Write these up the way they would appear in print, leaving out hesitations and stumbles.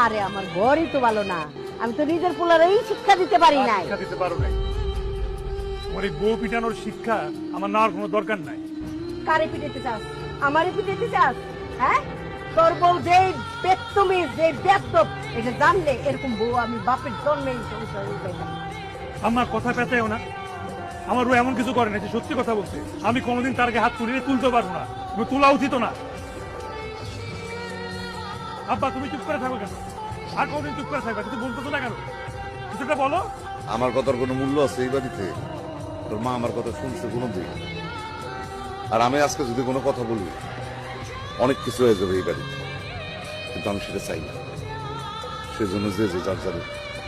আরে আমার ঘরই তো ভালো না, আমি তো নিজের পোলারই শিক্ষা দিতে পারি নাই। শিক্ষা দিতে পারো নাই? তোমার এই বউ পিটানোর শিক্ষা আমার নেওয়ার কোনো দরকার নাই। কারে পিটাইতে চাস? আমারে পিটাইতে চাস? হ্যাঁ, তোর বউ যে বেত্তমিজ, যে বেয়াদব, এটা জানলে এরকম বউ আমি বাপের জন্মেই সংসারে উঠাইতাম। আমার কথা পেঁচাইও না। আমার বউ এমন কিছু করে না যে সত্যি কথা বলছে। আমি কোনোদিন তার গায়ে হাত তুলতে পারবো না, তোলা উচিত না। আব্বা তুমি চুপ করে থাকো কেন? আর কোনদিন চুপ করে থাকবে? কিছু বলতেছো না কেন? কিছুটা বলো। আমার কথার কোনো মূল্য আছে এই বাড়িতে? তোর মা আমার কথা শুনছে কোনোদিন? আর আমি আজকে যদি কোনো কথা বলি অনেক কিছু হয়ে যাবে এই বাড়িতে, কিন্তু আমি সেটা চাই না। সেজন্য যে যে যার যাবে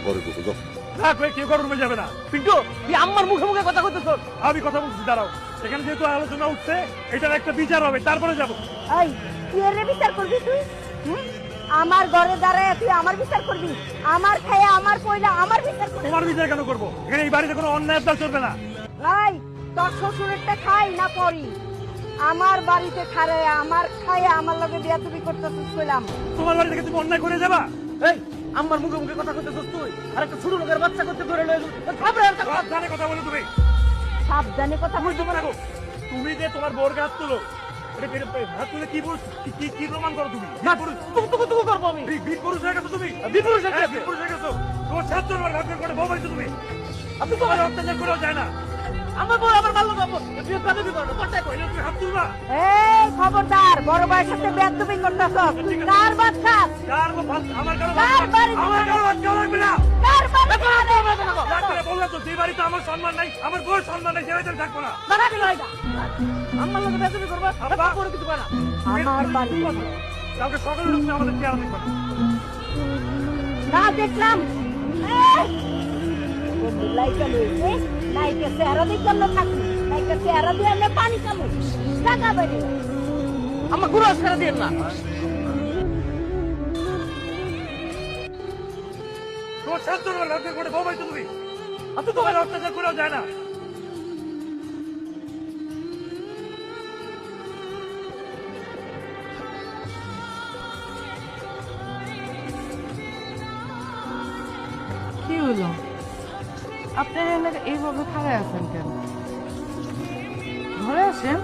ঘরে ঢুকে যাও। না কয়ে কেউ কারোর রুমে যাবে না। পিন্টু, তুই আমার মুখে মুখে কথা কইতেছ। আমি কথা বলছি, দাঁড়াও। এখানে যেহেতু আলোচনা উঠছে, এটার একটা বিচার হবে, তারপরে যাবো। এই, তুই এর বিচার করবি তুই? আমার ঘরে দাঁড়ায় তুই আমার বিচার করবি? আমার খায়া আমার পয়লা আমার বিচার করবি? তোমার বিচার কেন করবো? এখানে এই বাড়িতে কোনো অন্যায় অত্যাচার চলবে না। এই, তোর শ্বশুরেরটা খাই না পরি? আমার বাড়িতে খাড়ায় আমার খায়া আমার লগে বিয়া তুমি করতেছিস কইলাম। তোমার বাড়ি থেকে তুমি অন্যায় করে যাবা? এই আমার মুখে মুখে কথা কইতেছস তুই? আর একটা ছোট লোকের বাচ্চা করতে ধরে লয়ে সাবধানে কথা বলো তুমি। সাবধানে কথা বলতে পারো। তুমি যে তোমার বোর হাত তুলো, হাত তুলে কি কি প্রমাণ করো তুমি? তুকু করবো আমি। বীর পুরুষ হয়ে গেছো তুমি। বিপুরুষ হয়ে গেছে। বীর পুরুষ হয়ে গেছো। তোমার ছাত্র আমার ভাগ্যের করে বউ বাড়িতে তুমি। আপনি তো তোমার অত্যাচার করেও যায় না। আমার বউ আমার ভালো বাবু বিয়ে করে দিবি না পড়তে কই তুমি হাত তুলবা। এই খবরদার, বড় ভাইয়ের সাথে বেয়াদবি করতেছস। তুই কার বাচ্চা? কার বাপ? আমার কারো কার বাড়ি? আমার কারো বাচ্চা লাগবে না। কার বাচ্চা? ডাক্তারে বললে তো যে বাড়িতে আমার সম্মান নাই, আমার বউয়ের সম্মান নাই, সে বাড়িতে আমি থাকবো না। দাঁড়া দিল এটা আমার লোকে বেদবি করবা আব্বা। করে কিছু কয় না। আমার বাড়ি কালকে সকালে উঠে আমাদের চেয়ার দেখবে না। না দেখলাম। লাইকা লইছে, লাইকা চেহারা দিয়ে জন্য থাকি, লাইকা চেহারা দিয়ে আমরা পানি খাবো, টাকা বেরিয়ে। আমার গুরু আসকারা দিয়েন না। তোমার ছাত্র আমার ভাগ্যের করে বউ বাড়িতে তুমি। আপনি তোমার অত্যাচার করেও যায় না। কি হলো? আপনি এইভাবে খাড়ায় আছেন কেন? ঘরে আসেন।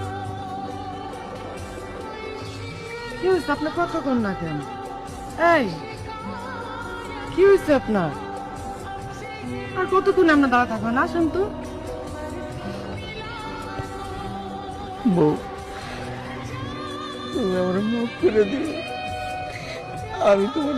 কি হয়েছে? আপনি কথা কন না কেন? এই, কি হয়েছে আপনার? আর কতক্ষণ আমরা দাঁড়া থাকবেন? আসেন তো। বউ, তুমি আমার মাফ করে দিও। আমি তোমার